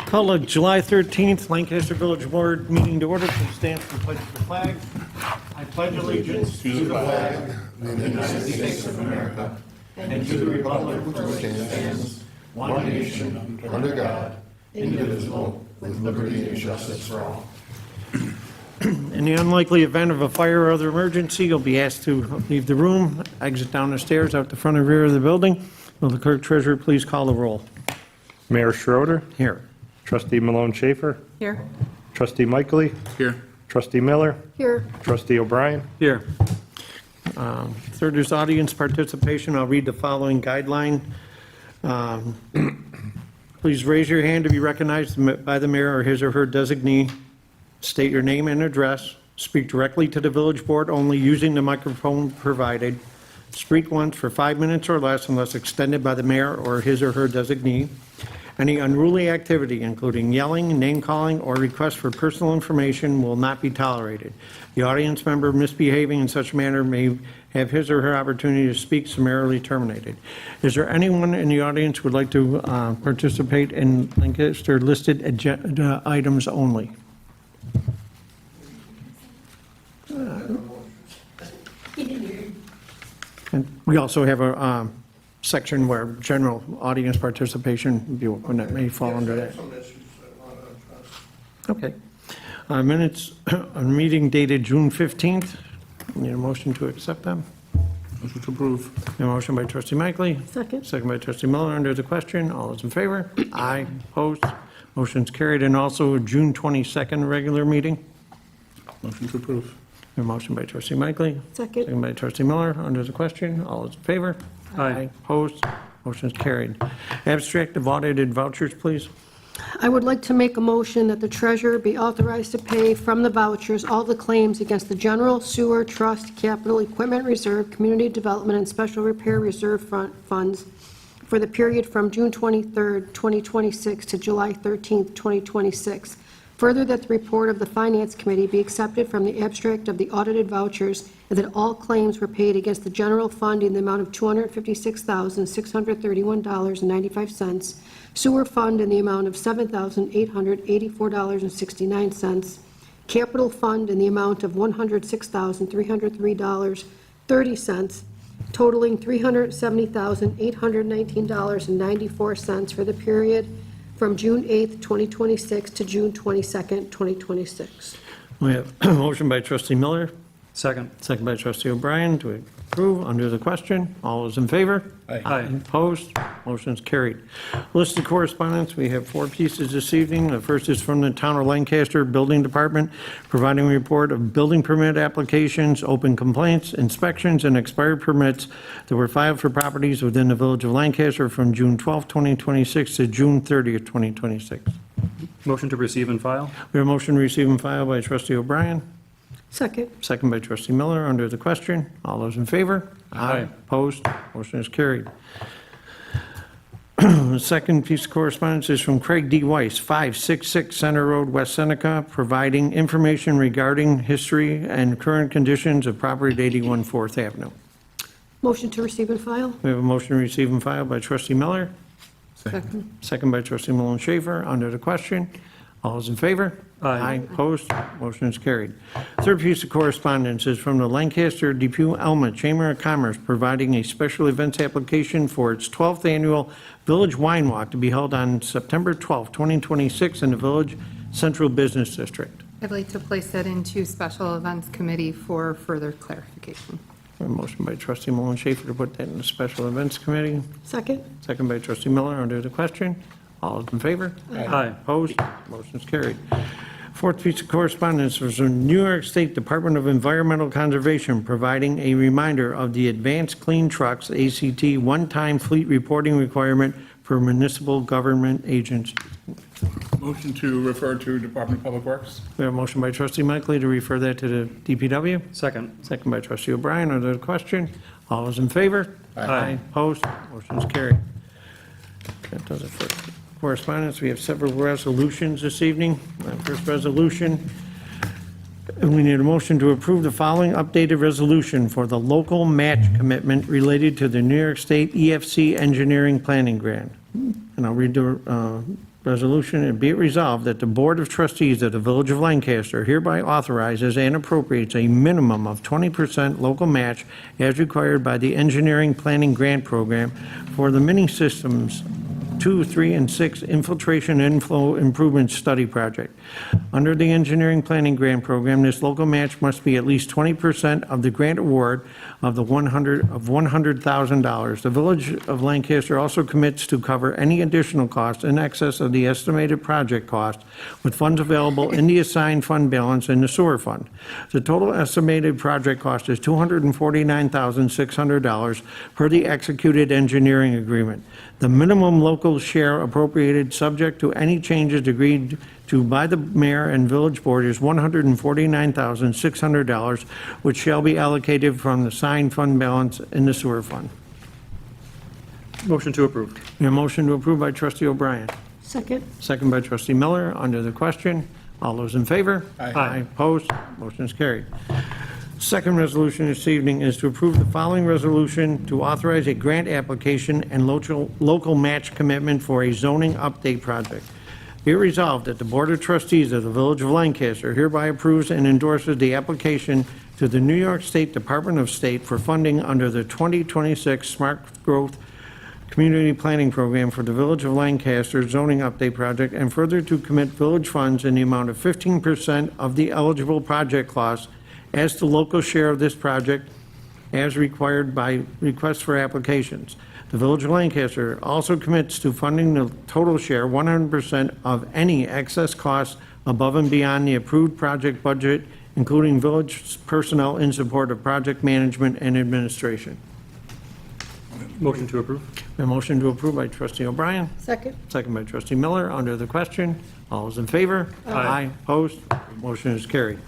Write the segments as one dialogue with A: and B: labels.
A: Call the July 13th Lancaster Village Board meeting to order. Please stand for the pledge of the flag. I pledge allegiance to the flag of the United States of America and to the republic for which it stands, one nation, under God, indivisible, with liberty and justice for all. In the unlikely event of a fire or other emergency, you'll be asked to leave the room, exit down the stairs out the front and rear of the building. Will the clerk treasurer please call the roll?
B: Mayor Schroeder,
A: Here.
B: Trustee Malone Schaefer,
C: Here.
B: Trustee Michaely,
D: Here.
B: Trustee Miller,
C: Here.
B: Trustee O'Brien.
A: Here. Third is audience participation. I'll read the following guideline. Please raise your hand to be recognized by the mayor or his or her designee. State your name and address. Speak directly to the village board only using the microphone provided. Speak once for 5 minutes or less unless extended by the mayor or his or her designee. Any unruly activity, including yelling, name-calling, or requests for personal information will not be tolerated. The audience member misbehaving in such manner may have his or her opportunity to speak summarily terminated. Is there anyone in the audience who would like to participate in Lancaster listed agenda items only? And we also have a section where general audience participation, when that may fall under that. Okay. Minutes, a meeting dated June 15th. Need a motion to accept them?
D: Motion to approve.
A: A motion by trustee Michaely.
C: Second.
A: Second by trustee Miller. Under the question, all those in favor? Aye. Opposed? Motion's carried. And also June 22nd regular meeting.
D: Motion to approve.
A: A motion by trustee Michaely.
C: Second.
A: Second by trustee Miller. Under the question, all those in favor?
B: Aye.
A: Opposed? Motion's carried. Abstract of audited vouchers, please.
C: I would like to make a motion that the treasurer be authorized to pay from the vouchers all the claims against the General Sewer Trust Capital Equipment Reserve, Community Development, and Special Repair Reserve funds for the period from June 23rd, 2026 to July 13th, 2026. Further, that the report of the Finance Committee be accepted from the abstract of the audited vouchers, and that all claims were paid against the general fund in the amount of $256,631.95, sewer fund in the amount of $7,884.69, capital fund in the amount of $106,303.30, totaling $370,819.94 for the period from June 8th, 2026 to June 22nd, 2026.
A: We have a motion by trustee Miller,
B: Second.
A: second by trustee O'Brien to approve. Under the question, all those in favor?
B: Aye.
A: Opposed? Motion's carried. List of correspondence, we have 4 pieces this evening. The first is from the Town of Lancaster Building Department, providing a report of building permit applications, open complaints, inspections, and expired permits that were filed for properties within the village of Lancaster from June 12, 2026 to June 30th, 2026.
B: Motion to receive and file?
A: We have a motion to receive and file by trustee O'Brien,
C: Second.
A: second by trustee Miller. Under the question, all those in favor?
B: Aye.
A: Opposed? Motion is carried. The second piece of correspondence is from Craig D. Weiss, 566 Center Road, West Seneca, providing information regarding history and current conditions of property at 81 Fourth Avenue.
C: Motion to receive and file.
A: We have a motion to receive and file by trustee Miller,
C: Second.
A: second by trustee Malone Schaefer. Under the question, all those in favor?
B: Aye.
A: Opposed? Motion is carried. Third piece of correspondence is from the Lancaster Depew Elma Chamber of Commerce, providing a special events application for its 12th annual Village Wine Walk to be held on September 12, 2026 in the Village Central Business District.
E: I'd like to place that into Special Events Committee for further clarification.
A: A motion by trustee Malone Schaefer to put that in the Special Events Committee,
C: Second.
A: second by trustee Miller. Under the question, all those in favor?
B: Aye.
A: Opposed? Motion's carried. Fourth piece of correspondence was from New York State Department of Environmental Conservation, providing a reminder of the Advanced Clean Trucks, ACT, one-time fleet reporting requirement for municipal government agencies.
D: Motion to refer to Department of Public Works.
A: We have a motion by trustee Michaely to refer that to the DPW,
B: Second.
A: second by trustee O'Brien. Under the question, all those in favor?
B: Aye.
A: Opposed? Motion's carried. That does it for correspondence. We have several resolutions this evening. First resolution, we need a motion to approve the following updated resolution for the local match commitment related to the New York State EFC Engineering Planning Grant. And I'll read the resolution, and be it resolved that the Board of Trustees of the Village of Lancaster hereby authorizes and appropriates a minimum of 20% local match as required by the Engineering Planning Grant Program for the Mini Systems 2, 3, and 6 Infiltration and Inflow Improvement Study Project. Under the Engineering Planning Grant Program, this local match must be at least 20% of the grant award of $100,000. The Village of Lancaster also commits to cover any additional costs in excess of the estimated project cost with funds available in the assigned fund balance in the sewer fund. The total estimated project cost is $249,600 per the executed engineering agreement. The minimum local share appropriated, subject to any changes agreed to by the mayor and village board, is $149,600, which shall be allocated from the assigned fund balance in the sewer fund.
B: Motion to approve.
A: A motion to approve by trustee O'Brien,
C: Second.
A: second by trustee Miller. Under the question, all those in favor?
B: Aye.
A: Opposed? Motion is carried. Second resolution this evening is to approve the following resolution to authorize a grant application and local match commitment for a zoning update project. Be it resolved that the Board of Trustees of the Village of Lancaster hereby approves and endorses the application to the New York State Department of State for funding under the 2026 Smart Growth Community Planning Program for the Village of Lancaster zoning update project, and further to commit village funds in the amount of 15% of the eligible project cost as the local share of this project as required by requests for applications. The Village of Lancaster also commits to funding the total share 100% of any excess costs above and beyond the approved project budget, including village personnel in support of project management and administration.
B: Motion to approve.
A: A motion to approve by trustee O'Brien,
C: Second.
A: second by trustee Miller. Under the question, all those in favor?
B: Aye.
A: Opposed? Motion is carried.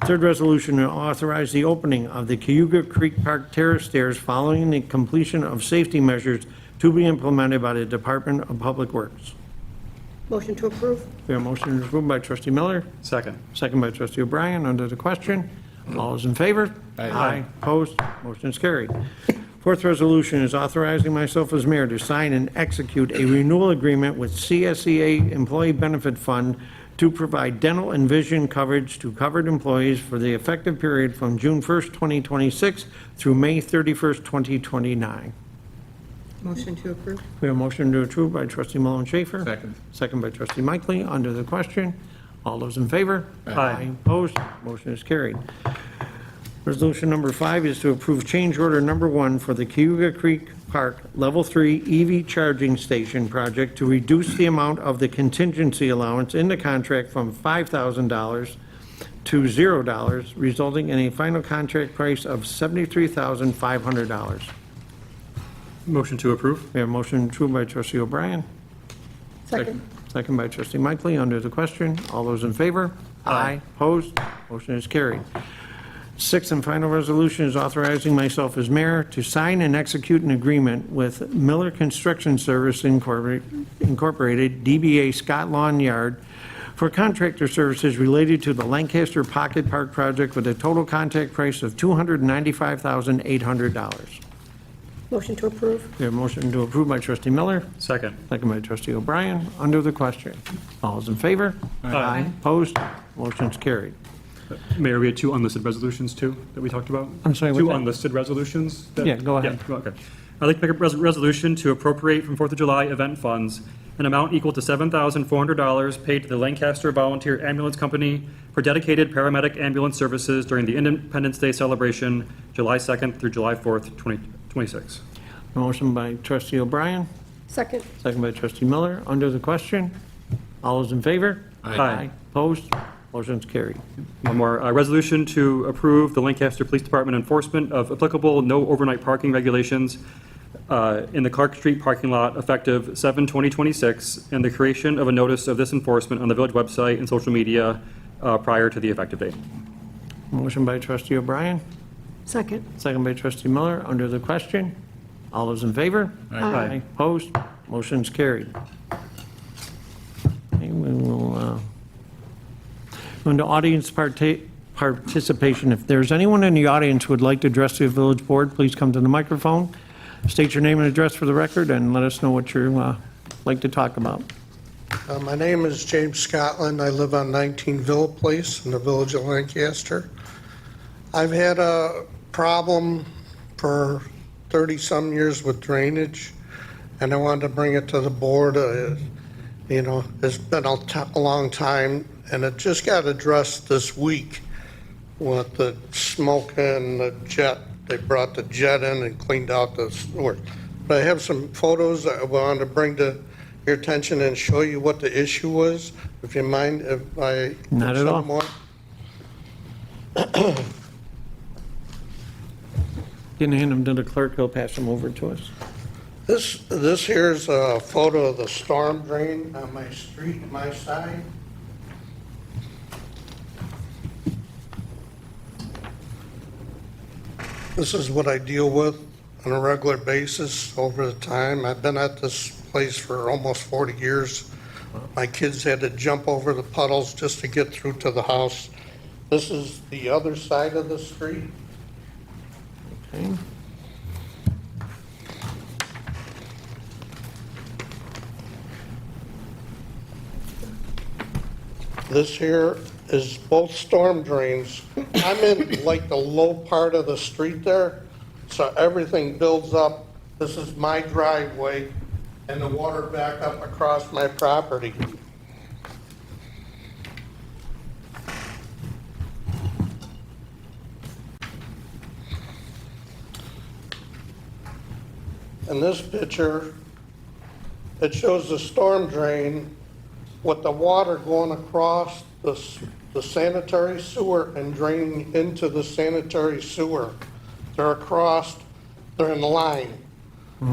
A: Third resolution to authorize the opening of the Cayuga Creek Park Terrace Stairs following the completion of safety measures to be implemented by the Department of Public Works.
C: Motion to approve.
A: We have a motion approved by trustee Miller,
B: Second.
A: second by trustee O'Brien. Under the question, all those in favor?
D: Aye.
A: Opposed? Motion is carried. Fourth resolution is authorizing myself as mayor to sign and execute a renewal agreement with CSEA Employee Benefit Fund to provide dental and vision coverage to covered employees for the effective period from June 1st, 2026 through May 31st, 2029.
E: Motion to approve.
A: We have a motion to approve by trustee Mullen Schaefer.
D: Second.
A: Second by trustee Mickley. Under the question, all those in favor?
B: Aye.
A: Opposed? Motion is carried. Resolution number 5 is to approve change order number 1 for the Cayuga Creek Park Level 3 EV Charging Station project to reduce the amount of the contingency allowance in the contract from $5,000 to $0, resulting in a final contract price of $73,500.
B: Motion to approve.
A: We have a motion approved by trustee O'Brien,
C: Second.
A: second by trustee Mickley. Under the question, all those in favor?
B: Aye.
A: Opposed? Motion is carried. Sixth and final resolution is authorizing myself as mayor to sign and execute an agreement with Miller Construction Service Incorporated, DBA Scott Lawn Yard, for contractor services related to the Lancaster Pocket Park project with a total contract price of $295,800.
C: Motion to approve.
A: We have a motion to approve by trustee Miller,
B: Second.
A: second by trustee O'Brien. Under the question, all those in favor?
B: Aye.
A: Opposed? Motion's carried.
B: Mayor, we had 2 unlisted resolutions too that we talked about.
A: I'm sorry, what's
B: 2
A: that?
B: unlisted resolutions. that-
A: Yeah, go ahead.
B: Okay. I'd like to make a resolution to appropriate from 4th of July event funds an amount equal to $7,400 paid to the Lancaster Volunteer Ambulance Company for dedicated paramedic ambulance services during the Independence Day celebration, July 2nd through July 4th, 2026.
A: A motion by trustee O'Brien,
C: Second.
A: second by trustee Miller. Under the question, all those in favor?
B: Aye.
A: Opposed? Motion's carried.
B: One more, resolution to approve the Lancaster Police Department enforcement of applicable no overnight parking regulations in the Clark Street parking lot effective 7/2026, and the creation of a notice of this enforcement on the village website and social media prior to the effective date.
A: Motion by trustee O'Brien,
C: Second.
A: second by trustee Miller. Under the question, all those in favor?
C: Aye.
A: Opposed? Motion's carried. Okay, we will, under audience participation, if there's anyone in the audience who would like to address the village board, please come to the microphone, state your name and address for the record, and let us know what you'd like to talk about.
F: My name is James Scotland. I live on 19 Villa Place in the village of Lancaster. I've had a problem for 30-some years with drainage, and I wanted to bring it to the board. You know, it's been a long time, and it just got addressed this week with the smoke and the jet. They brought the jet in and cleaned out the sewer. But I have some photos that I wanted to bring to your attention and show you what the issue was, if you mind if I...
A: Not at all.
F: some more?
A: Can hand them to the clerk, he'll pass them over to us.
F: This here's a photo of the storm drain on my street, my side. This is what I deal with on a regular basis over the time. I've been at this place for almost 40 years. My kids had to jump over the puddles just to get through to the house. This is the other side of the street.
A: Okay.
F: This here is both storm drains. I'm in like the low part of the street there, so everything builds up. This is my driveway, and the water back up across my property. In this picture, it shows the storm drain with the water going across the sanitary sewer and draining into the sanitary sewer. They're across, they're in line.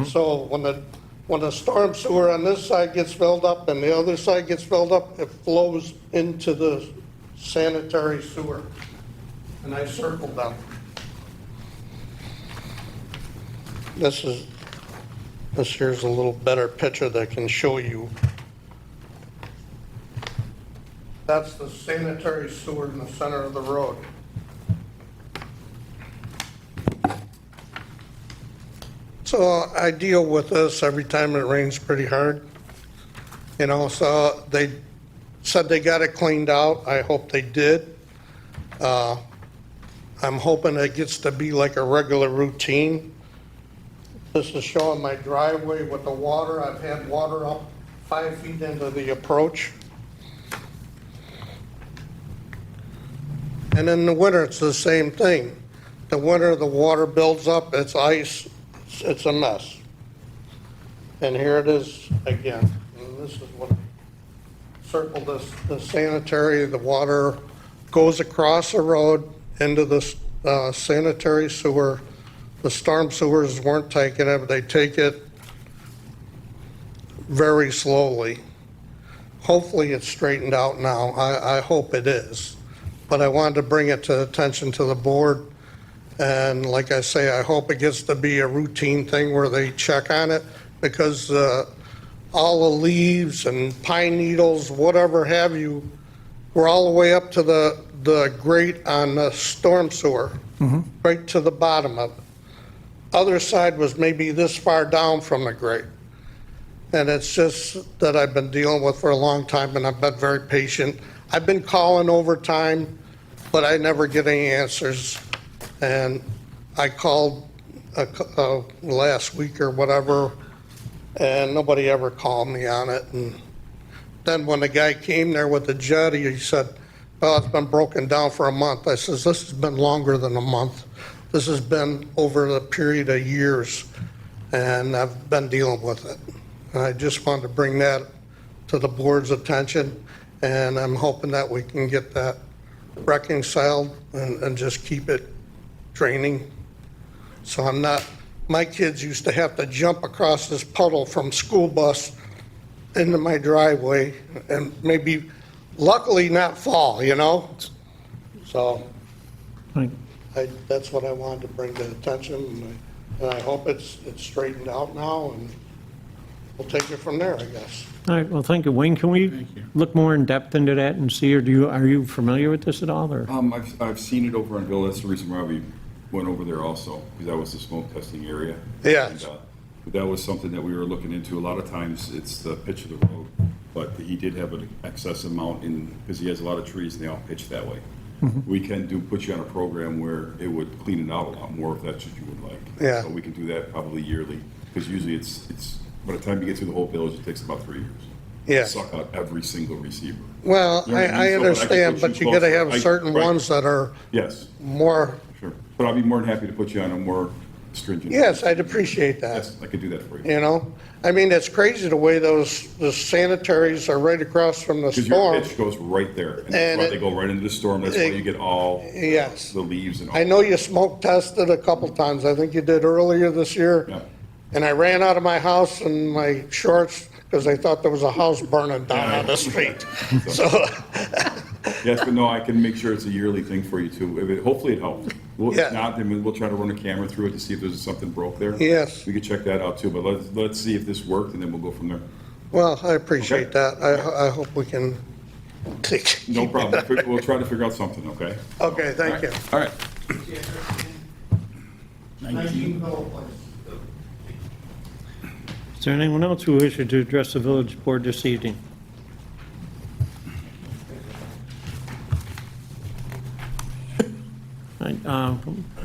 F: So when the storm sewer on this side gets filled up and the other side gets filled up, it flows into the sanitary sewer. And I circled them. This here's a little better picture that can show you. That's the sanitary sewer in the center of the road. So I deal with this every time it rains pretty hard. You know, so they said they got it cleaned out. I hope they did. I'm hoping it gets to be like a regular routine. This is showing my driveway with the water. I've had water up 5 feet into the approach. And in the winter, it's the same thing. The winter, the water builds up, it's ice, it's a mess. And here it is again. And this is what, circle this, the sanitary, the water goes across the road into the sanitary sewer. The storm sewers weren't taking it, but they take it very slowly. Hopefully it's straightened out now. I hope it is. But I wanted to bring it to attention to the board. And like I say, I hope it gets to be a routine thing where they check on it, because all the leaves and pine needles, whatever have you, were all the way up to the grate on the storm sewer, right to the bottom of it. Other side was maybe this far down from the grate. And it's just that I've been dealing with for a long time, and I've been very patient. I've been calling over time, but I never get any answers. And I called last week or whatever, and nobody ever called me on it. And then when the guy came there with the jet, he said, well, it's been broken down for a month. I says, this has been longer than a month. This has been over the period of years, and I've been dealing with it. And I just wanted to bring that to the board's attention, and I'm hoping that we can get that reconciled and just keep it draining. So I'm not, my kids used to have to jump across this puddle from school bus into my driveway and maybe luckily not fall, you know? So
A: Right.
F: that's what I wanted to bring to attention, and I hope it's straightened out now, and we'll take it from there, I guess.
A: All right, well, thank you. Wayne, can we look more in depth into that and see, or are you familiar with this at all, or?
G: I've seen it over on Villa. That's the reason why we went over there also, because that was the smoke testing area.
F: Yes.
G: And, but that was something that we were looking into. A lot of times, it's the pitch of the road. but he did have an excess amount in, because he has a lot of trees and they all pitch that way. We can put you on a program where it would clean it out a lot more if that's what you would like.
F: Yeah.
G: So we can do that probably yearly, because usually it's, by the time you get through the whole village, it takes about 3 years.
F: Yeah.
G: Suck out every single receiver.
F: Well,
G: You know what I
F: I
G: mean? So, but I can
F: understand,
G: put
F: but
G: you
F: you gotta
G: closer.
F: have certain
G: Right.
F: ones that are
G: Yes,
F: more,
G: sure. But I'll be more than happy to put you on a more stringent.
F: yes, I'd appreciate that,
G: Yes, I could do that for you.
F: you know? I mean, it's crazy the way the sanitaries are right across from the
G: Because your
F: storm.
G: pitch goes right there, and
F: And
G: that's why
F: it-
G: they go right into the storm, that's why you get all
F: Yes.
G: the leaves and all.
F: I know you smoke tested a couple times, I think you did earlier this year.
G: Yeah.
F: And I ran out of my house in my shorts because I thought there was a house burning down on the street. So,
G: Yes, but no, I can make sure it's a yearly thing for you too. Hopefully it helps. Well,
F: Yeah.
G: if not, then we'll try to run a camera through it to see if there's something broke there.
F: Yes.
G: We could check that out too, but let's see if this worked, and then we'll go from there.
F: well, I appreciate
G: Okay.
F: that. I hope we can.
G: No problem. We'll try to figure out something, okay?
F: Okay, thank you.
G: All right.
A: Is there anyone else who wishes to address the village board this evening? All right,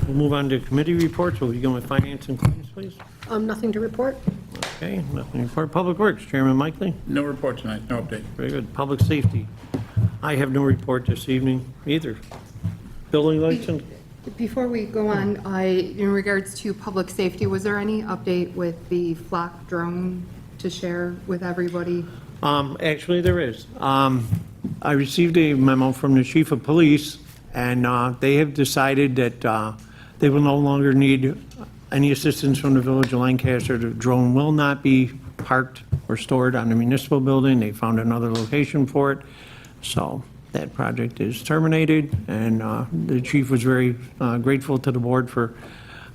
A: we'll move on to committee reports. We'll begin with finance and claims, please.
C: Nothing to report?
A: Okay, nothing to report. Public Works, Chairman Mickley.
D: No report tonight, no update.
A: Very good. Public Safety. I have no report this evening either. Building license?
E: Before we go on, in regards to public safety, was there any update with the flock drone to share with everybody?
A: Actually, there is. I received a memo from the chief of police, and they have decided that they will no longer need any assistance from the village of Lancaster. The drone will not be parked or stored on the municipal building. They found another location for it. So that project is terminated, and the chief was very grateful to the board for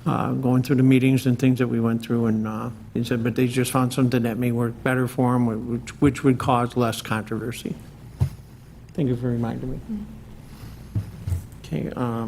A: going through the meetings and things that we went through, and he said, but they just found something that may work better for them, which would cause less controversy. Thank you for reminding me. Okay,
B: I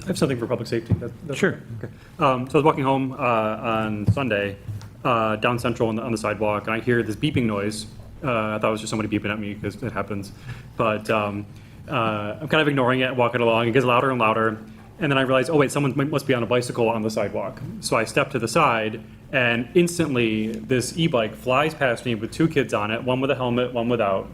B: have something for public safety. That's
A: Sure.
B: okay. So I was walking home on Sunday, down Central on the sidewalk, and I hear this beeping noise. I thought it was just somebody beeping at me because it happens. But I'm kind of ignoring it, walking along. It gets louder and louder. And then I realize, oh, wait, someone must be on a bicycle on the sidewalk. So I step to the side, and instantly this e-bike flies past me with 2 kids on it, one with a helmet, one without,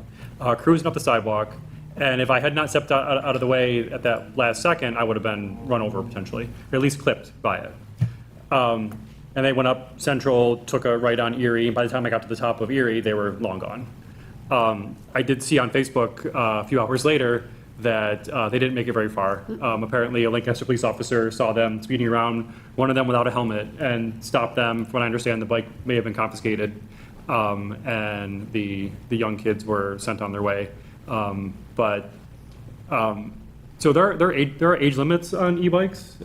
B: cruising up the sidewalk. And if I had not stepped out of the way at that last second, I would have been run over potentially, or at least clipped by it. And they went up Central, took a right on Erie, and by the time I got to the top of Erie, they were long gone. I did see on Facebook a few hours later that they didn't make it very far. Apparently, a Lancaster police officer saw them speeding around, one of them without a helmet, and stopped them. From what I understand, the bike may have been confiscated, and the young kids were sent on their way. So there are age limits on e-bikes,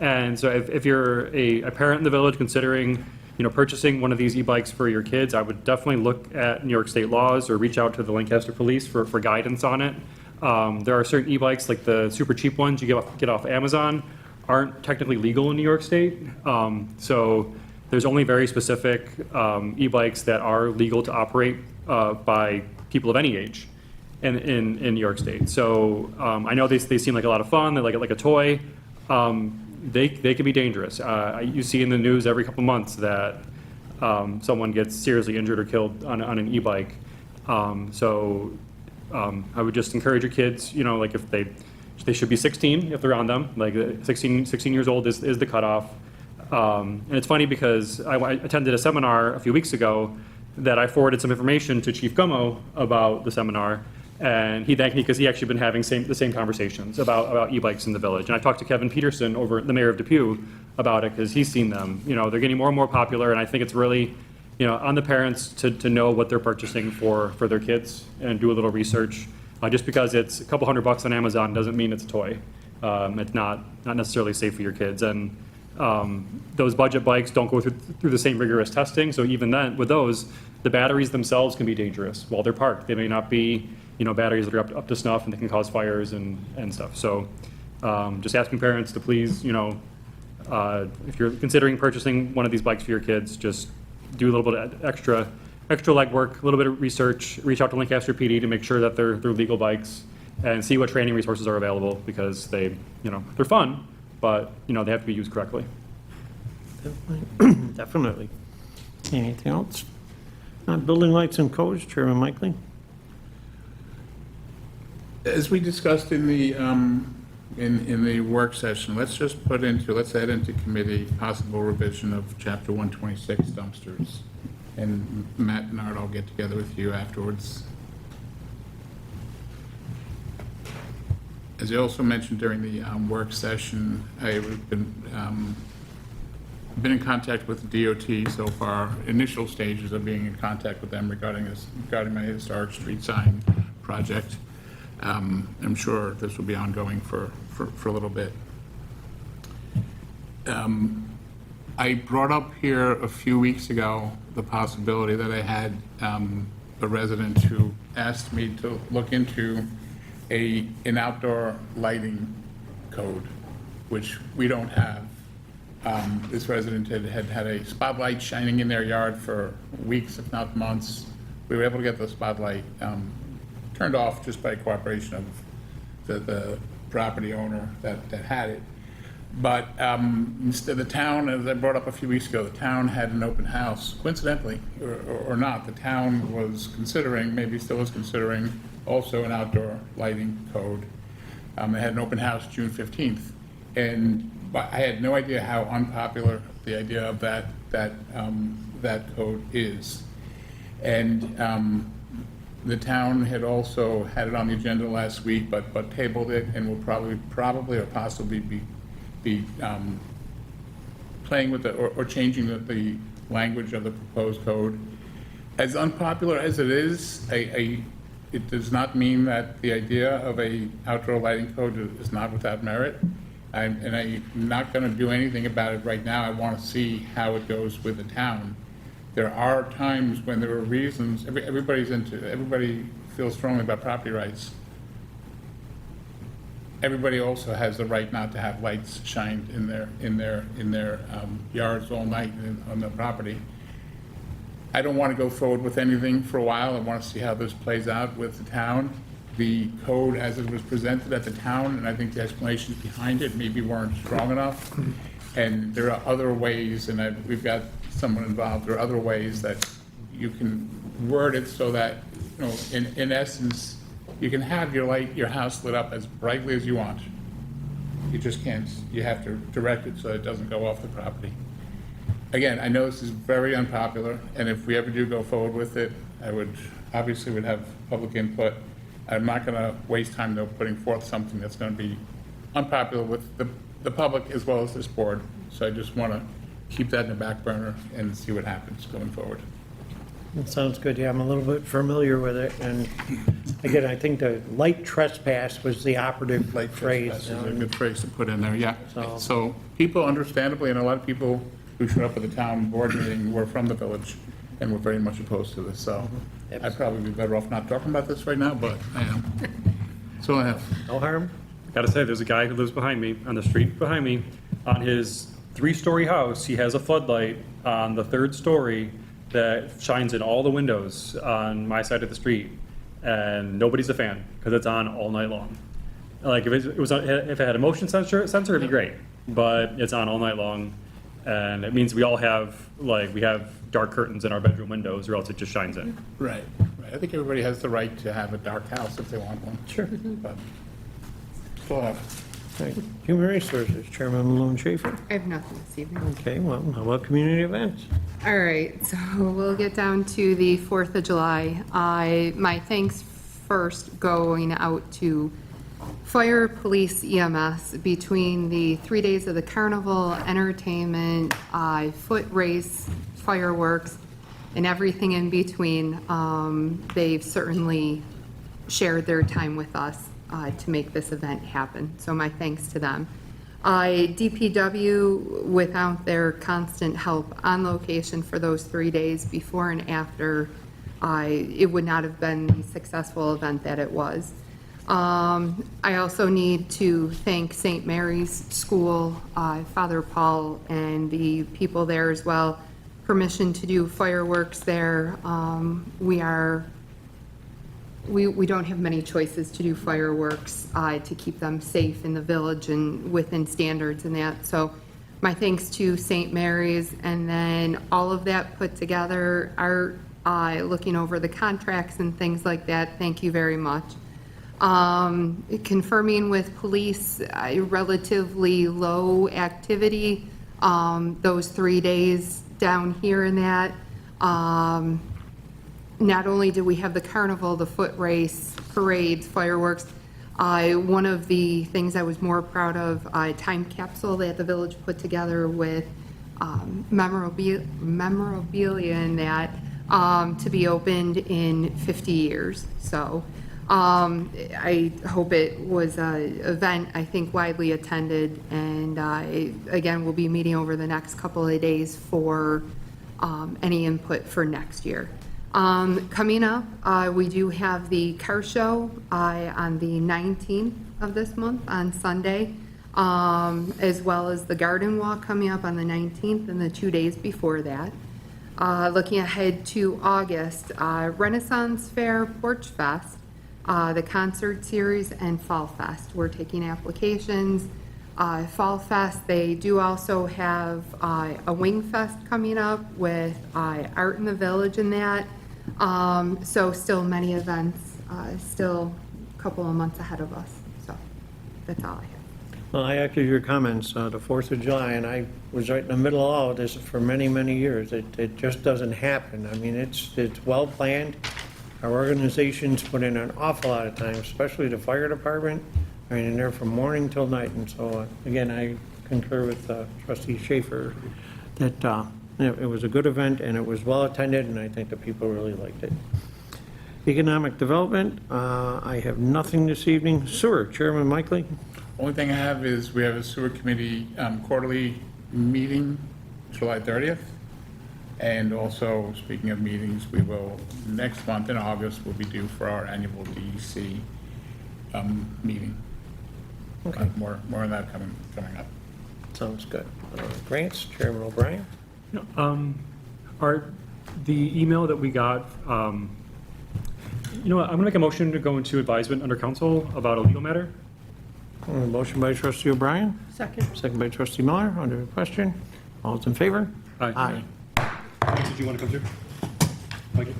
B: and so if you're a parent in the village considering, purchasing one of these e-bikes for your kids, I would definitely look at New York State laws or reach out to the Lancaster Police for guidance on it. There are certain e-bikes, like the super cheap ones you get off Amazon, aren't technically legal in New York State. So there's only very specific e-bikes that are legal to operate by people of any age in New York State. So I know they seem like a lot of fun. They're like a toy. They can be dangerous. You see in the news every couple months that someone gets seriously injured or killed on an e-bike. I would just encourage your kids, like if they should be 16 if they're on them. Like 16 years old is the cutoff. And it's funny because I attended a seminar a few weeks ago that I forwarded some information to Chief Gummo about the seminar. And he thanked me because he actually been having the same conversations about e-bikes in the village. And I talked to Kevin Peterson, the mayor of Depew, about it because he's seen them. They're getting more and more popular, and I think it's really, on the parents to know what they're purchasing for their kids and do a little research. Just because it's a couple $100 on Amazon doesn't mean it's a toy. It's not necessarily safe for your kids. And those budget bikes don't go through the same rigorous testing. So even then, with those, the batteries themselves can be dangerous while they're parked. They may not be batteries that are up to snuff, and they can cause fires and stuff. So just asking parents to please, If you're considering purchasing one of these bikes for your kids, just do a little bit of extra legwork, a little bit of research, reach out to Lancaster PD to make sure that they're legal bikes, and see what training resources are available, because they're fun, but, they have to be used correctly.
A: Definitely. Anything else? Building lights and codes, Chairman Mickley?
D: As we discussed in the work session, let's add into committee possible revision of Chapter 126 dumpsters. And Matt and Art, I'll get together with you afterwards. As I also mentioned during the work session, I've been in contact with DOT so far, initial stages of being in contact with them regarding my historic street sign project. I'm sure this will be ongoing for a little bit. I brought up here a few weeks ago the possibility that I had a resident who asked me to look into an outdoor lighting code, which we don't have. This resident had a spotlight shining in their yard for weeks, if not months. We were able to get the spotlight turned off just by cooperation of the property owner that had it. But instead, the town, as I brought up a few weeks ago, the town had an open house. Coincidentally, or not, the town was considering, maybe still is considering, also an outdoor lighting code. They had an open house June 15th. And I had no idea how unpopular the idea of that code is. And the town had also had it on the agenda last week, but tabled it, and will probably or possibly be playing with or changing the language of the proposed code. As unpopular as it is, it does not mean that the idea of a outdoor lighting code is not without merit. And I'm not going to do anything about it right now. I want to see how it goes with the town. There are times when there are reasons, everybody feels strongly about property rights. Everybody also has the right not to have lights shined in their yards all night on the property. I don't want to go forward with anything for a while. I want to see how this plays out with the town. The code as it was presented at the town, and I think the explanations behind it maybe weren't strong enough. And there are other ways, and we've got someone involved, there are other ways that you can word it so that, in essence, you can have your house lit up as brightly as you want. You just can't, you have to direct it so it doesn't go off the property. Again, I know this is very unpopular, and if we ever do go forward with it, I would have public input. I'm not going to waste time, though, putting forth something that's going to be unpopular with the public as well as this board. So I just want to keep that in the back burner and see what happens going forward.
A: That sounds good. Yeah, I'm a little bit familiar with it. And again, I think the light trespass was the operative phrase.
D: That's a good phrase to put in there, yeah.
A: So-
D: So people understandably, and a lot of people who showed up at the town board meeting were from the village and were very much opposed to this. So I'd probably be better off not talking about this right now, but I am. So I have.
A: No harm?
B: Gotta say, there's a guy who lives behind me, on the street behind me. On his 3-story house, he has a floodlight on the 3rd story that shines in all the windows on my side of the street, and nobody's a fan, because it's on all night long. Like, if it had a motion sensor, it'd be great, but it's on all night long, and it means we all have, we have dark curtains in our bedroom windows, or else it just shines in.
D: Right. I think everybody has the right to have a dark house if they want one.
A: Sure.
D: But still have.
A: Right. Human Resources, Chairman Malone Schaefer.
E: I have nothing this evening.
A: Okay, well, how about community events?
E: All right, so we'll get down to the 4th of July. My thanks first going out to fire, police, EMS, between the 3 days of the carnival, entertainment, foot race, fireworks, and everything in between. They've certainly shared their time with us to make this event happen. So my thanks to them. DPW, without their constant help on location for those 3 days before and after, it would not have been the successful event that it was. I also need to thank St. Mary's School, Father Paul, and the people there as well. Permission to do fireworks there. We don't have many choices to do fireworks to keep them safe in the village and within standards and that. So my thanks to St. Mary's, and then all of that put together, Art, looking over the contracts and things like that. Thank you very much. Confirming with police, relatively low activity, those 3 days down here in that. Not only do we have the carnival, the foot race, parades, fireworks, one of the things I was more proud of, a time capsule that the village put together with memorabilia in that, to be opened in 50 years. So I hope it was an event, I think, widely attended, and again, we'll be meeting over the next couple of days for any input for next year. Coming up, we do have the car show on the 19th of this month, on Sunday, as well as the garden walk coming up on the 19th and the 2 days before that. Looking ahead to August, Renaissance Fair, Porch Fest, the concert series, and Fall Fest. We're taking applications. Fall Fest, they do also have a Wing Fest coming up with Art in the Village and that. So still many events, still a couple of months ahead of us. So that's all I have.
A: Well, I echo your comments, the 4th of July, and I was right in the middle of all of this for many, many years. It just doesn't happen. I mean, it's well-planned. Our organizations put in an awful lot of time, especially the fire department. I mean, they're from morning till night, and so, again, I concur with trustee Schaefer that it was a good event, and it was well-attended, and I think the people really liked it. Economic Development, I have nothing this evening. Sewer, Chairman Mikely?
D: Only thing I have is we have a sewer committee quarterly meeting, July 30th. And also, speaking of meetings, we will, next month in August, will be due for our annual DEC meeting.
A: Okay.
D: More on that coming up.
A: Sounds good. Grants, Chairman O'Brien?
B: Art, the email that we got, you know what, I'm gonna make a motion to go into advisement under council about a legal matter.
A: Motion by trustee O'Brien,
C: Second.
A: second by trustee Miller. Under the question, all those in favor?
B: Aye. Did you want to come through? Mikey?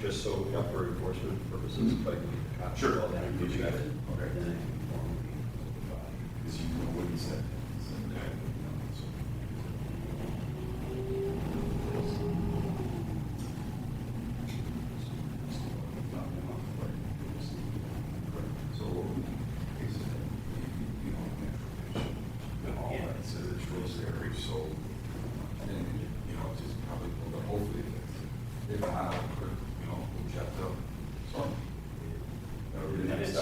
H: Just so, for enforcement purposes, but sure. All that information. Okay. Then I can formally notify. Because you know what he said.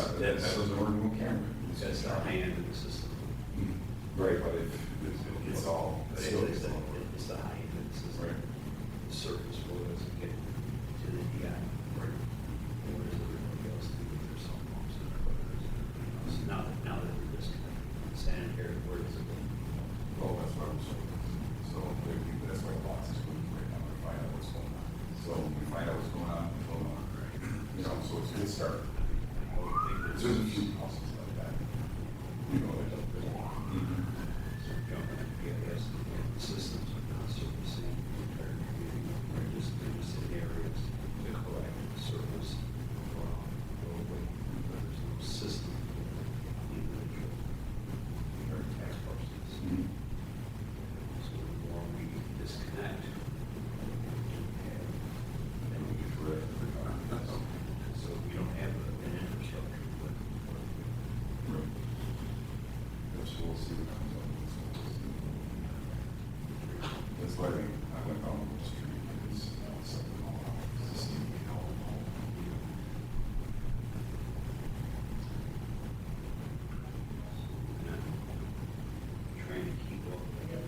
G: that doesn't work on camera.
H: That's the high end of the system.
G: Right, but it's all,
H: But
G: still,
H: it's the high end of the system.
G: right.
H: The surface flow doesn't get to the DI. Right. And whereas everybody else, there's some pumps in there, but there's, so now that we're disconnected, sanitary, where does it go?
G: Well, that's what I was saying. So that's why the box is going right now, to find out what's going on. So we find out what's going on, you know, so it's a good start. There's a few houses like that. You know, there's a lot.
H: So jumping at PIS, the systems are not servicing the entire community, they're just in areas to collect service from roadway, but there's no system for individual or tax parcels. So the more we disconnect, then we get rid of it. So we don't have an infrastructure, but
G: So we'll see what comes up. That's why I went down the street, because, you know, it's something all out. It's just need to be held home.
H: trying to keep up with the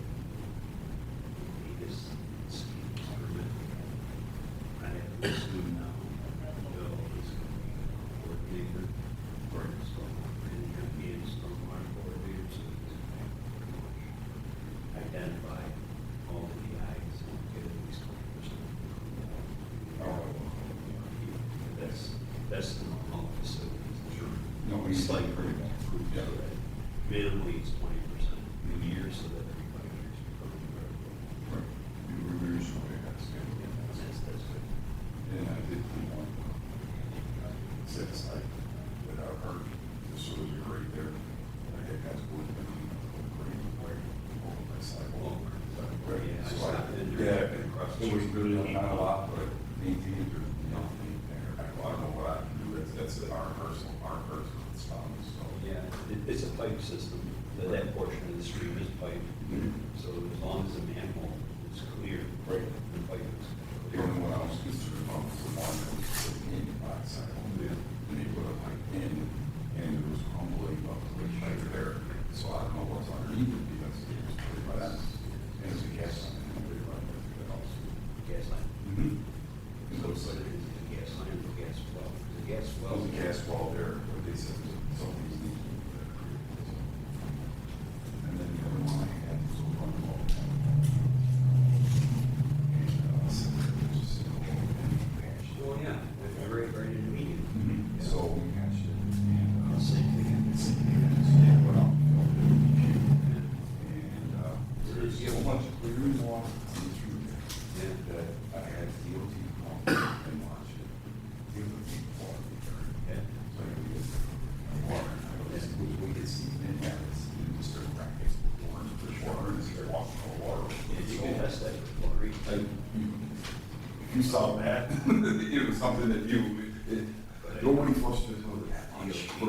H: latest speed permit. I have to assume now, Bill is going to be a coordinator for the stormwater, and he'll be a stormwater coordinator, so he's going to have to pretty much identify all the Is and get at least 20%. That's the normal facilities. Sure.
G: No,
H: It's like
G: pretty bad. Yeah.
H: minimally it's 20% a year, so that every 5 years becomes
G: Right. We usually have to schedule it.
H: that's good.
G: And I did, you know, set aside without her, the sewers are right there. I had guys working on the green way over my sidewalk. Right.
H: Yeah, I
G: So
H: stopped in
G: Yeah,
H: there, across the
G: it was
H: street.
G: really not a lot, but maintained or nothing there. I don't know what I can do, that's our personal stuff, so.
H: Yeah, it's a pipe system, that portion of the stream is piped, so as long as the manhole is clear,
G: Right.
H: the pipe is
G: The
H: clear.
G: only one I was concerned about was the one that was put in by the sidewalk. And they put a pipe in, and it was crumbling up the right there. So I don't know what's underneath it, because it was pretty much, and it was a gas line, and they run everything else.
H: Gas line.
G: It
H: So
G: looks
H: it's
G: like
H: a gas line or gas well, the gas well.
G: Well, the gas wall there, but they said something's needed. And then the other one I had was a run wall. And, so it was just, patched.
H: Oh, yeah, right in the median.
G: So we patched it, and,
H: Same thing.
G: put out, and, there's a whole bunch of clearing water coming through there. That I had DOT come and watch it. DOT water.
H: Yeah.
G: So I could get water, and I was, we could see in there, it's, you just start cracking, orange, push water, and start walking on water.
H: You can test that for chlorine.
G: You saw that, it was something that nobody forced to know that much for,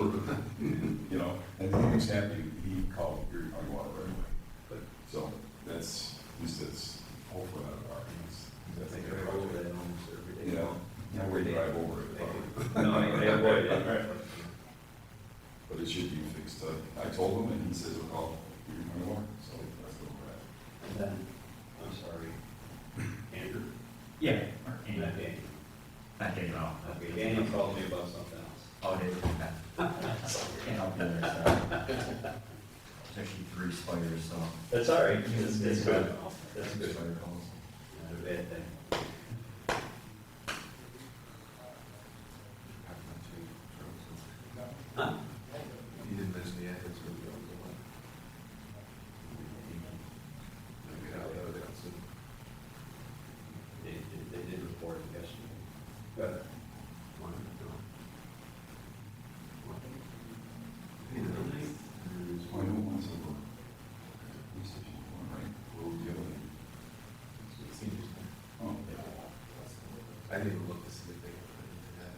G: you know, and then he was happy, he called purifying water right away.
H: But
G: So that's, he says, hopefully not our hands.
H: I think I roll that almost every day.
G: You know, now we drive over it.
H: No, I avoid it.
G: But it should be fixed. I told him, and he says, we'll call purifying water, so that's the way.
H: And then, I'm sorry, Andrew?
I: Yeah.
H: Not Daniel.
I: Not Daniel.
H: Okay, Daniel called me about something else.
I: Oh, did you? Can't help the other side. There's actually 3 spiders, so.
H: That's all right, that's good. That's good.
I: Spider calls.
H: Not a bad thing. Huh?
J: You didn't mention the ethics of the one.
H: They did report it yesterday. But, one, no.
G: I know one's over. Police station, one right, road the other. Oh,
J: I didn't even look to see if they put it into that.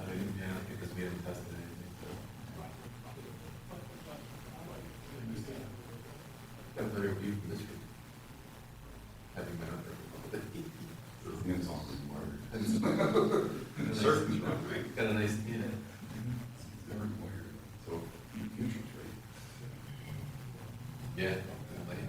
J: They didn't, yeah, because we haven't tested anything, so. Got a better view from this room. Having been out there.
G: it's all required.
J: And so Surfing, right? Got a nice, yeah.
G: They're required, so futures, right?
J: Yeah. I like it.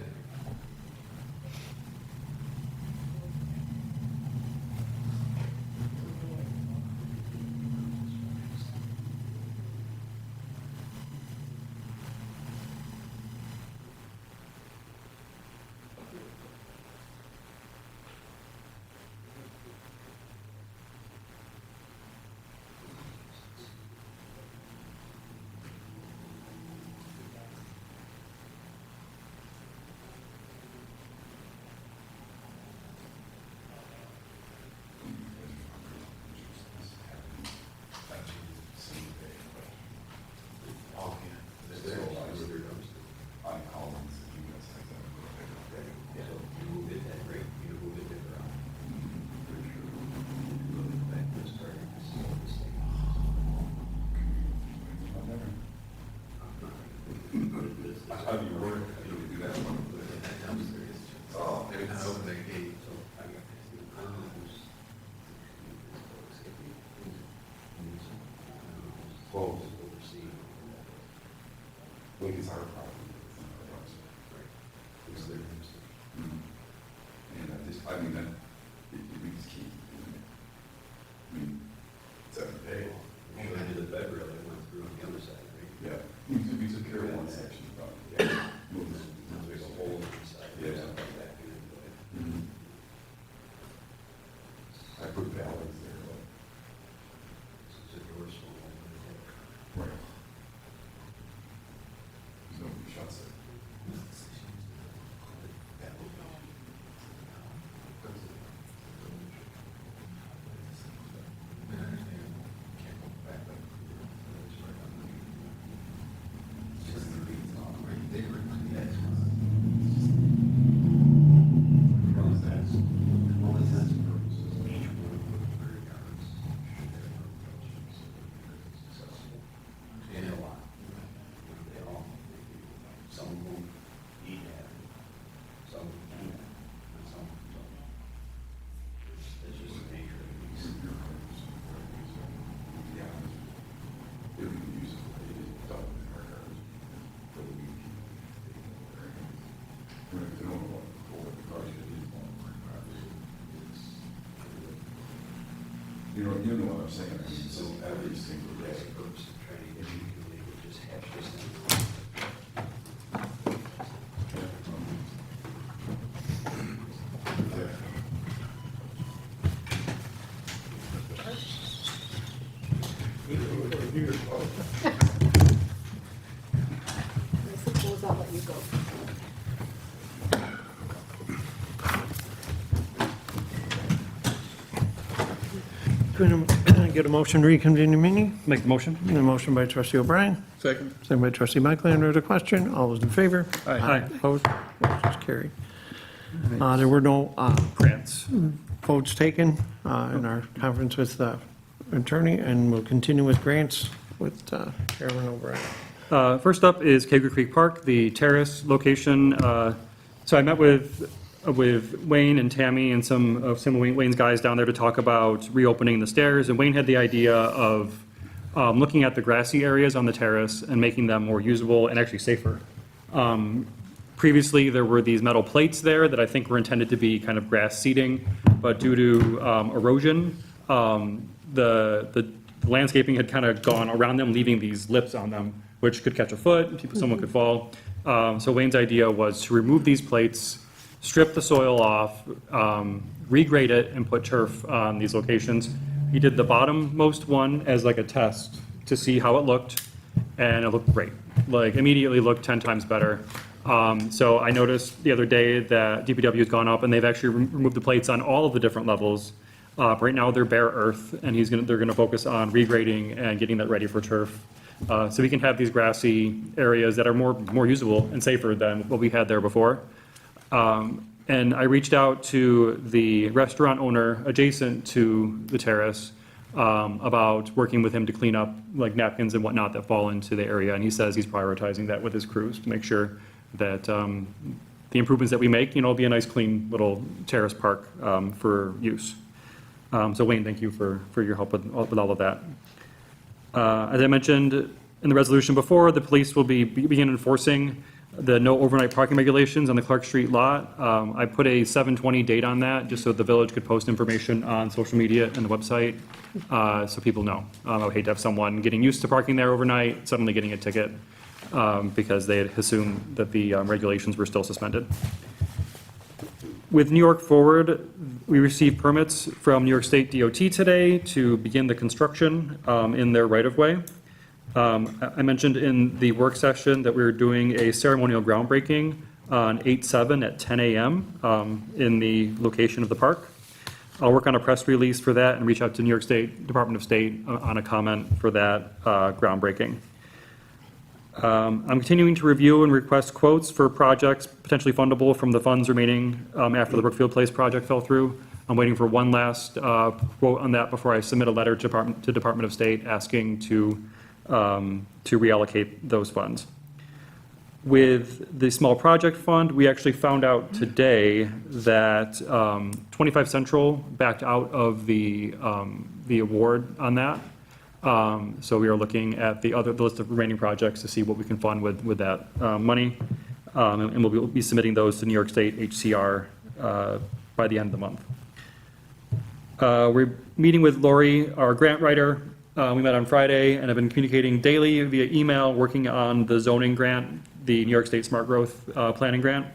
J: Oh, yeah. Is there a lot of other dumpsters?
G: On Collins, you guys like that.
J: Yeah, you move it that rate, you move it different.
G: Pretty sure.
J: Back when it started, this is all the same.
G: How do you work? How do you do that one?
J: That dumpster is,
G: Oh,
J: every time I open that gate,
H: So I got this, I don't know who's.
G: Well,
H: Overseeing.
G: like it's our problem. It's not our house.
H: Who's their dumpster?
G: And I mean, that, we just keep doing it. I mean, it's every day.
H: I did the bed rail that went through on the other side, right?
G: Yeah, we took care of one section, but, yeah.
H: Now there's a hole inside.
G: Yeah.
H: Something back in it, but
G: I put ballots there,
H: it's a door swing.
G: but, right. Nobody shuts it.
H: Some won't eat at it, some eat at it, and some don't. It's just the nature of the beast.
G: Yeah. If we can use it, they just dump it in our garbage for the week. Right, they don't want to pull it, the garbage, they just want to bring it back. You know what I'm saying, I mean, so every single day.
H: Groups to try to get you to leave, it just hash this thing.
C: I suppose I'll let you go.
A: Can I get a motion to reconvene the meeting?
B: Make the motion?
A: A motion by trustee O'Brien,
D: Second.
A: second by trustee Michael. Under the question, all those in favor?
B: Aye.
A: Opposed? Motion's carried. There were no
B: Grants.
A: votes taken in our conference with the attorney, and we'll continue with grants with Chairman O'Brien.
B: First up is Kager Creek Park, the terrace location. So I met with Wayne and Tammy and some of Wayne's guys down there to talk about reopening the stairs. And Wayne had the idea of looking at the grassy areas on the terrace and making them more usable and actually safer. Previously, there were these metal plates there that I think were intended to be kind of grass seating, but due to erosion, the landscaping had kind of gone around them, leaving these lips on them, which could catch a foot, someone could fall. So Wayne's idea was to remove these plates, strip the soil off, regrade it, and put turf on these locations. He did the bottommost one as like a test to see how it looked, and it looked great. Like immediately looked 10 times better. So I noticed the other day that DPW has gone up and they've actually removed the plates on all of the different levels. Right now they're bare earth, and they're gonna focus on regrading and getting that ready for turf. So we can have these grassy areas that are more usable and safer than what we had there before. And I reached out to the restaurant owner adjacent to the terrace about working with him to clean up like napkins and whatnot that fall into the area. And he says he's prioritizing that with his crews to make sure that the improvements that we make, will be a nice, clean little terrace park for use. So Wayne, thank you for your help with all of that. As I mentioned in the resolution before, the police will begin enforcing the no overnight parking regulations on the Clark Street lot. I put a 7/20 date on that, just so the village could post information on social media and the website, so people know. I would hate to have someone getting used to parking there overnight, suddenly getting a ticket, because they had assumed that the regulations were still suspended. With New York Forward, we received permits from New York State DOT today to begin the construction in their right-of-way. I mentioned in the work session that we were doing a ceremonial groundbreaking on 8/7 at 10 a.m. In the location of the park. I'll work on a press release for that and reach out to New York State Department of State on a comment for that groundbreaking. I'm continuing to review and request quotes for projects potentially fundable from the funds remaining after the Brookfield Place project fell through. I'm waiting for one last quote on that before I submit a letter to Department of State asking to reallocate those funds. With the small project fund, we actually found out today that 25 Central backed out of the award on that. So we are looking at the list of remaining projects to see what we can fund with that money. And we'll be submitting those to New York State HCR by the end of the month. We're meeting with Lori, our grant writer. We met on Friday and have been communicating daily via email, working on the zoning grant, the New York State Smart Growth Planning Grant.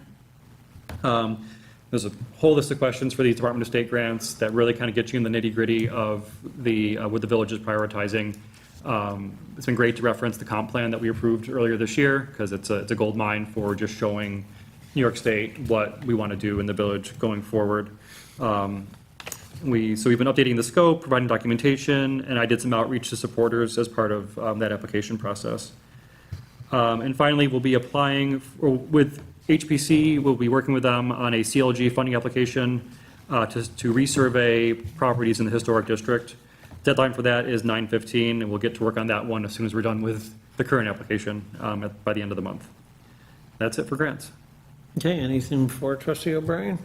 B: There's a whole list of questions for these Department of State grants that really kind of get you in the nitty-gritty of what the village is prioritizing. It's been great to reference the comp plan that we approved earlier this year, because it's a gold mine for just showing New York State what we want to do in the village going forward. We've been updating the scope, providing documentation, and I did some outreach to supporters as part of that application process. And finally, we'll be applying with HPC. We'll be working with them on a CLG funding application to resurvey properties in the historic district. Deadline for that is 9/15, and we'll get to work on that one as soon as we're done with the current application by the end of the month. That's it for grants.
A: Okay, anything for trustee O'Brien?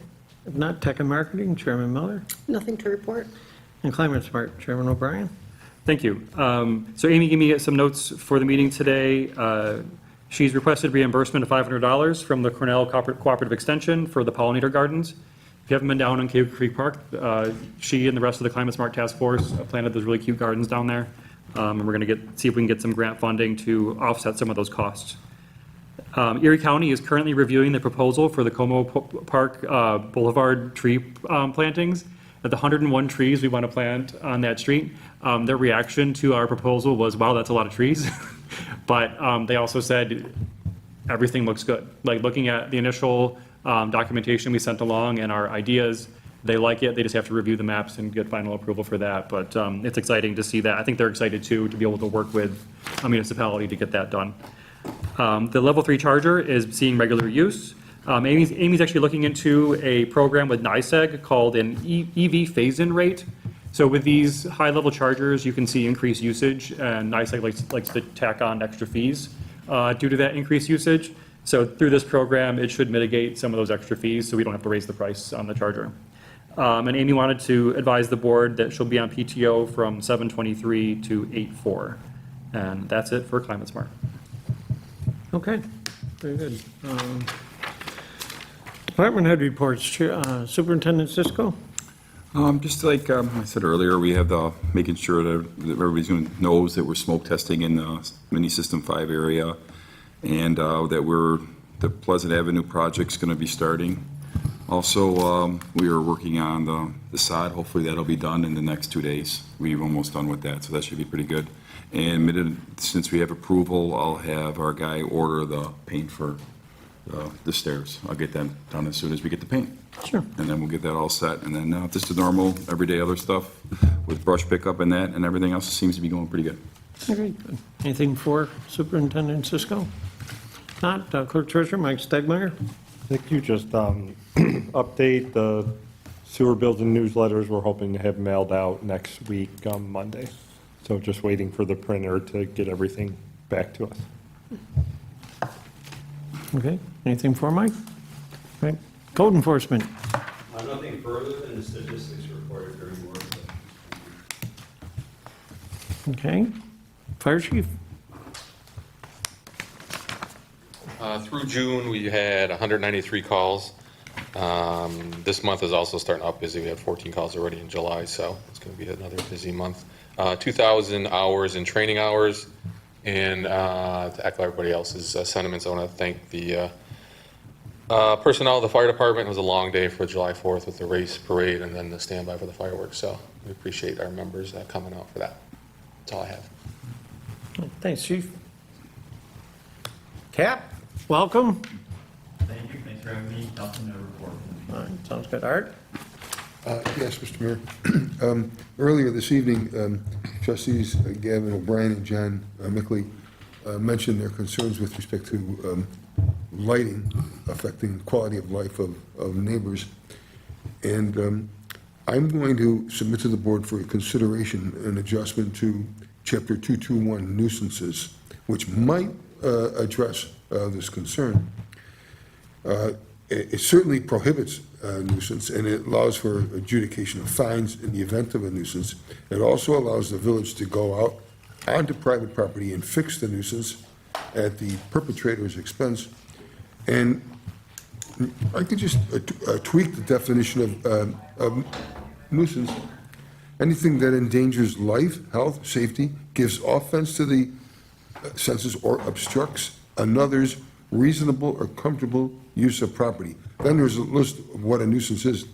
A: If not, Tech and Marketing, Chairman Miller.
C: Nothing to report.
A: And Climate Smart, Chairman O'Brien.
B: Thank you. So Amy gave me some notes for the meeting today. She's requested reimbursement of $500 from the Cornell Cooperative Extension for the pollinator gardens. If you haven't been down on Cave Creek Park, she and the rest of the Climate Smart Task Force planted those really cute gardens down there. And we're going to see if we can get some grant funding to offset some of those costs. Erie County is currently reviewing the proposal for the Como Park Boulevard tree plantings. At the 101 trees we want to plant on that street, their reaction to our proposal was, wow, that's a lot of trees. But they also said, everything looks good. Like, looking at the initial documentation we sent along and our ideas, they like it. They just have to review the maps and get final approval for that. But it's exciting to see that. I think they're excited too, to be able to work with a municipality to get that done. The level 3 charger is seeing regular use. Amy's actually looking into a program with NYSEG called an EV phase-in rate. So with these high-level chargers, you can see increased usage, and NYSEG likes to tack on extra fees due to that increased usage. So through this program, it should mitigate some of those extra fees, so we don't have to raise the price on the charger. And Amy wanted to advise the board that she'll be on PTO from 7/23 to 8/4. And that's it for Climate Smart.
A: Okay, very good. Department head reports, Superintendent Cisco.
G: Just like I said earlier, we have making sure that everybody knows that we're smoke testing in the Mini System 5 area, and that the Pleasant Avenue project's going to be starting. Also, we are working on the sod. Hopefully that'll be done in the next 2 days. We've almost done with that, so that should be pretty good. And since we have approval, I'll have our guy order the paint for the stairs. I'll get that done as soon as we get the paint.
A: Sure.
G: And then we'll get that all set. And then just the normal, everyday other stuff with brush pickup and that, and everything else seems to be going pretty good.
A: Very good. Anything for Superintendent Cisco? Not, Clerk Treasurer Mike Stegmeyer.
K: Nick, you just update the sewer bills and newsletters we're hoping to have mailed out next week on Monday. So just waiting for the printer to get everything back to us.
A: Okay, anything for Mike? Okay, Code Enforcement.
H: Nothing further than the statistics reported during work session.
A: Okay. Fire chief?
L: Through June, we had 193 calls. This month is also starting out busy. We had 14 calls already in July, so it's going to be another busy month. 2,000 hours in training hours. And to echo everybody else's sentiments, I want to thank the personnel of the fire department. It was a long day for July 4th with the race parade and then the standby for the fireworks. So we appreciate our members coming out for that. That's all I have.
A: Thanks, chief. Cap, welcome.
I: Thank you, thanks for having me, nothing to report.
A: All right, sounds good. Art?
M: Yes, Mr. Mayor. Earlier this evening, trustees Gavin O'Brien and John Mickley mentioned their concerns with respect to lighting affecting the quality of life of neighbors. And I'm going to submit to the board for consideration an adjustment to Chapter 221 nuisances, which might address this concern. It certainly prohibits nuisance, and it allows for adjudication of fines in the event of a nuisance. It also allows the village to go out onto private property and fix the nuisance at the perpetrator's expense. And I could just tweak the definition of nuisance. Anything that endangers life, health, safety, gives offense to the senses, or obstructs another's reasonable or comfortable use of property. Then there's a list of what a nuisance is.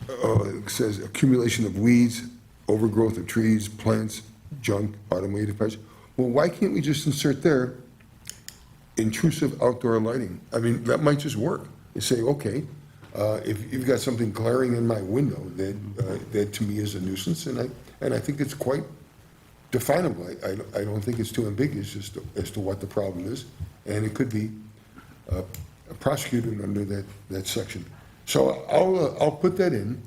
M: It says accumulation of weeds, overgrowth of trees, plants, junk, automated parts. Well, why can't we just insert there intrusive outdoor lighting? I mean, that might just work. You say, okay, if you've got something glaring in my window that to me is a nuisance, and I think it's quite definable. I don't think it's too ambiguous as to what the problem is, and it could be prosecuted under that section. So I'll put that in.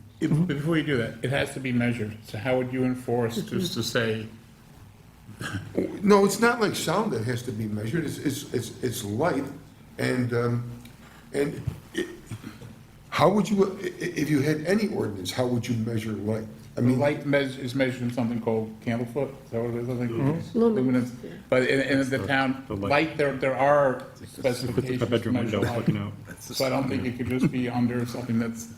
D: Before you do that, it has to be measured. So how would you enforce just to say,
M: No, it's not like sound that has to be measured. It's light, and how would you, if you had any ordinance, how would you measure light? I mean,
D: light is measured in something called candlefoot? Is that what it is? I think?
C: Lumens.
D: Luminance. But in the town, light, there are specifications.
B: A bedroom
D: to measure
B: window
D: light.
B: looking out.
D: So I don't think it could just be under something that's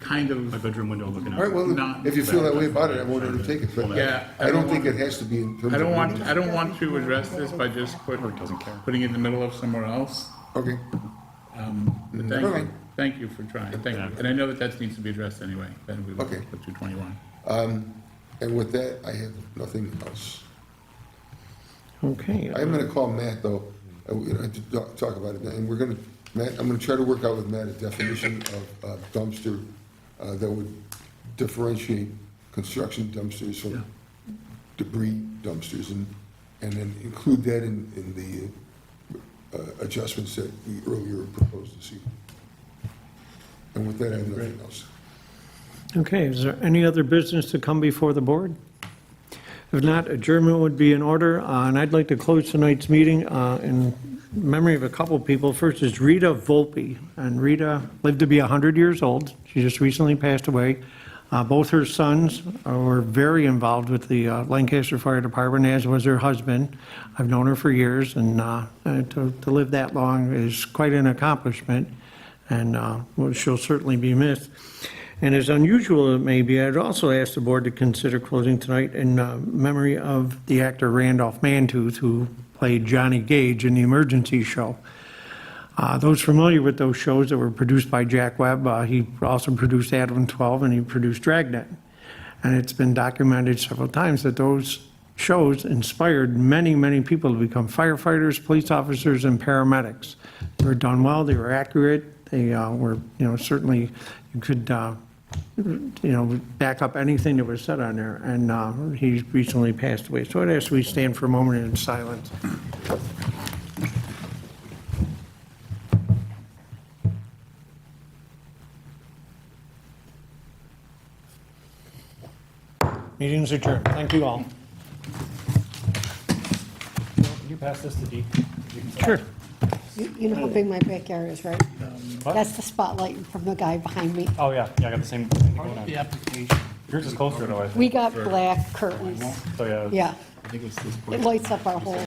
D: kind
B: My
D: of,
B: bedroom window looking
M: all right,
B: out.
M: well,
D: Not-
M: if you feel that way about it, I won't entertake it, but
D: Yeah,
M: I don't think it has to be in terms of.
D: I don't want to address this by just putting it in the middle of somewhere else.
M: Okay,
D: But thank
M: All right.
D: you, thank you for trying, thank you. And I know that needs to be addressed anyway, then we will
M: Okay.
D: put 221.
M: and with that, I have nothing else.
A: Okay.
M: I'm gonna call Matt, though, to talk about it, and Matt, I'm gonna try to work out with Matt a definition of dumpster that would differentiate construction dumpsters from debris dumpsters, and then include that in the adjustments that we earlier proposed this evening. And with that, I have nothing else.
A: Okay, is there any other business to come before the board? If not, adjournment would be in order, and I'd like to close tonight's meeting in memory of a couple people. First is Rita Volpe, and Rita lived to be 100 years old. She just recently passed away. Both her sons were very involved with the Lancaster Fire Department, as was her husband. I've known her for years, and to live that long is quite an accomplishment, and well, she'll certainly be missed. And as unusual as it may be, I'd also ask the board to consider closing tonight in memory of the actor Randolph Mantooth, who played Johnny Gage in the Emergency Show. Those familiar with those shows that were produced by Jack Webb, he also produced Adam 12 and he produced Dragnet. And it's been documented several times that those shows inspired many, many people to become firefighters, police officers, and paramedics. They were done well, they were accurate, they were, certainly, you could, back up anything that was said on there, and he recently passed away. So I'd ask we stand for a moment in silence. Meeting's adjourned. Thank you all.
B: Can you pass this to Dee?
A: Sure.
C: You know how big my backyard is, right? That's the spotlight from the guy behind me.
B: Oh, yeah, I got the same thing going on.
D: The application,
B: Yours is closer though, I think.
C: We got black curtains.
B: So, yeah.
C: Yeah,
D: I think it's this.
C: it lights up our whole